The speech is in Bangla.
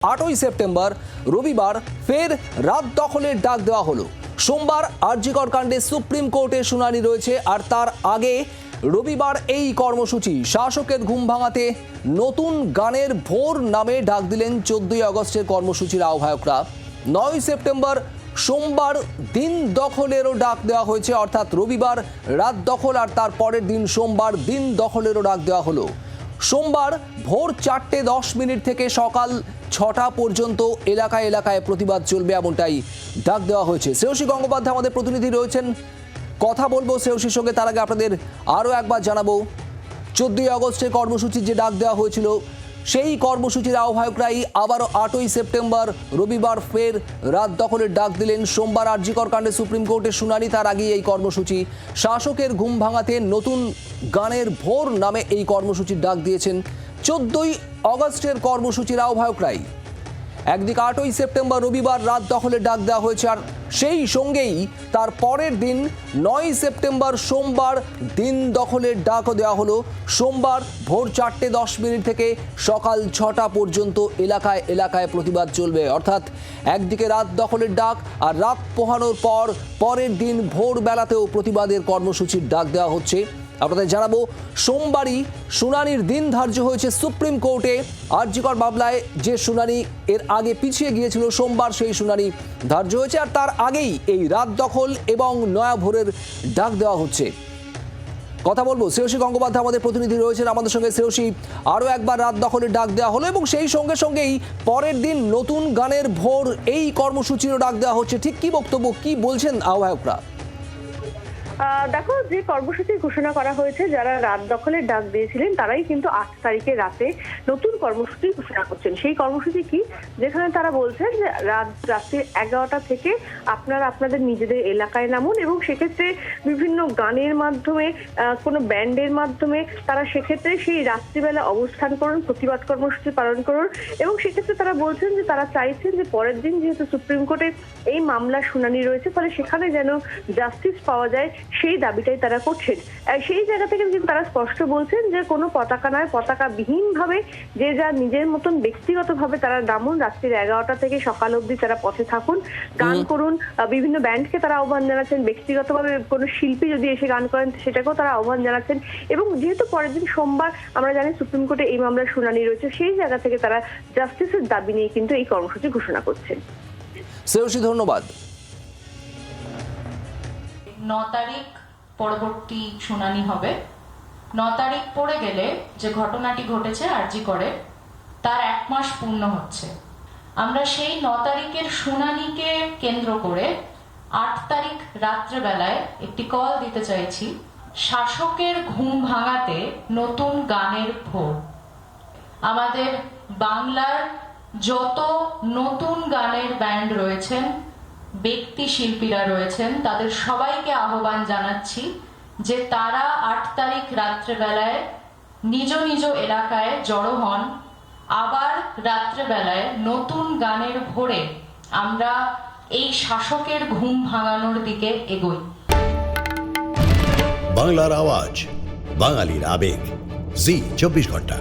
8ই সেপ্টেম্বর রবিবার ফের রাত দখলের ডাক দেওয়া হলো। সোমবার আরজিকর কাণ্ডে সুপ্রিম কোর্টে শুনানি রয়েছে, আর তার আগে রবিবার এই কর্মসূচি। শাসকের ঘুম ভাঙাতে নতুন গানের ভোর নামে ডাক দিলেন 14ই আগস্টের কর্মসূচির আহ্বায়করা। 9ই সেপ্টেম্বর সোমবার দিন দখলেরও ডাক দেওয়া হয়েছে, অর্থাৎ রবিবার রাত দখল আর তার পরের দিন সোমবার দিন দখলেরও ডাক দেওয়া হলো। সোমবার ভোর 4:10 থেকে সকাল 6টা পর্যন্ত এলাকায় এলাকায় প্রতিবাদ চলবে, এমনটাই ডাক দেওয়া হয়েছে। শ্রেয়সী গঙ্গোপাধ্যায় আমাদের প্রতিনিধি রয়েছেন, কথা বলবো শ্রেয়সীর সঙ্গে। তার আগে আপনাদের আরও একবার জানাবো, 14ই আগস্টের কর্মসূচির যে ডাক দেওয়া হয়েছিল, সেই কর্মসূচির আহ্বায়করাই আবারও 8ই সেপ্টেম্বর রবিবার ফের রাত দখলের ডাক দিলেন। সোমবার আরজিকর কাণ্ডে সুপ্রিম কোর্টের শুনানি, তার আগেই এই কর্মসূচি। শাসকের ঘুম ভাঙাতে নতুন গানের ভোর নামে এই কর্মসূচির ডাক দিয়েছেন 14ই আগস্টের কর্মসূচির আহ্বায়করাই। একদিকে 8ই সেপ্টেম্বর রবিবার রাত দখলের ডাক দেওয়া হয়েছে, আর সেই সঙ্গেই তার পরের দিন 9ই সেপ্টেম্বর সোমবার দিন দখলের ডাকও দেওয়া হলো। সোমবার ভোর 4:10 থেকে সকাল 6টা পর্যন্ত এলাকায় এলাকায় প্রতিবাদ চলবে, অর্থাৎ একদিকে রাত দখলের ডাক, আর রাত পোহানোর পর পরের দিন ভোরবেলাতেও প্রতিবাদের কর্মসূচির ডাক দেওয়া হচ্ছে। আপনাদের জানাবো, সোমবারই শুনানির দিন ধার্য হয়েছে সুপ্রিম কোর্টে। আরজিকর মামলায় যে শুনানি এর আগে পিছিয়ে গিয়েছিল, সোমবার সেই শুনানি ধার্য হয়েছে, আর তার আগেই এই রাত দখল এবং নয়া ভোরের ডাক দেওয়া হচ্ছে। কথা বলবো, শ্রেয়সী গঙ্গোপাধ্যায় আমাদের প্রতিনিধি রয়েছেন আমাদের সঙ্গে। শ্রেয়সী, আরও একবার রাত দখলের ডাক দেওয়া হলো এবং সেই সঙ্গে সঙ্গেই পরের দিন নতুন গানের ভোর এই কর্মসূচিরও ডাক দেওয়া হচ্ছে। ঠিক কি বক্তব্য, কি বলছেন আহ্বায়করা? দেখো, যে কর্মসূচি ঘোষণা করা হয়েছে, যারা রাত দখলের ডাক দিয়েছিলেন তারাই কিন্তু 8 তারিখে রাতে নতুন কর্মসূচি ঘোষণা করছেন। সেই কর্মসূচি কি, যেখানে তারা বলছেন যে রাত্রি 11টা থেকে আপনারা আপনাদের নিজেদের এলাকায় নামুন, এবং সেক্ষেত্রে বিভিন্ন গানের মাধ্যমে, কোনো ব্যান্ডের মাধ্যমে তারা সেক্ষেত্রে সেই রাত্রিবেলা অবস্থান করুন, প্রতিবাদ কর্মসূচি পালন করুন। এবং সেক্ষেত্রে তারা বলছেন যে তারা চাইছেন যে পরের দিন যেহেতু সুপ্রিম কোর্টে এই মামলার শুনানি রয়েছে, ফলে সেখানে যেন জাস্টিস পাওয়া যায়, সেই দাবিটাই তারা করছেন। সেই জায়গা থেকে কিন্তু তারা স্পষ্ট বলছেন যে কোনো পতাকা নয়, পতাকাবিহীন ভাবে যে যা নিজের মতন ব্যক্তিগতভাবে তারা নামুন, রাত্রি 11টা থেকে সকাল অবধি তারা পথে থাকুন, গান করুন। বিভিন্ন ব্যান্ডকে তারা আহ্বান জানাচ্ছেন, ব্যক্তিগতভাবে কোনো শিল্পী যদি এসে গান করেন সেটাকেও তারা আহ্বান জানাচ্ছেন। এবং যেহেতু পরের দিন সোমবার আমরা জানি সুপ্রিম কোর্টে এই মামলার শুনানি রয়েছে, সেই জায়গা থেকে তারা জাস্টিসের দাবি নিয়ে কিন্তু এই কর্মসূচি ঘোষণা করছেন। শ্রেয়সী, ধন্যবাদ। 9 তারিখ পরবর্তী শুনানি হবে। 9 তারিখ পড়ে গেলে যে ঘটনাটি ঘটেছে আরজিকরে, তার 1 মাস পূর্ণ হচ্ছে। আমরা সেই 9 তারিখের শুনানিকে কেন্দ্র করে 8 তারিখ রাত্রেবেলায় একটি কল দিতে চাইছি, শাসকের ঘুম ভাঙাতে নতুন গানের ভোর। আমাদের বাংলার যত নতুন গানের ব্যান্ড রয়েছেন, ব্যক্তি শিল্পীরা রয়েছেন, তাদের সবাইকে আহ্বান জানাচ্ছি যে তারা 8 তারিখ রাত্রেবেলায় নিজ নিজ এলাকায় জড়ো হন। আবার রাত্রেবেলায় নতুন গানের ভোরে আমরা এই শাসকের ঘুম ভাঙানোর দিকে এগোই। বাংলার আওয়াজ, বাঙালির আবেগ, জি 24 ঘন্টা।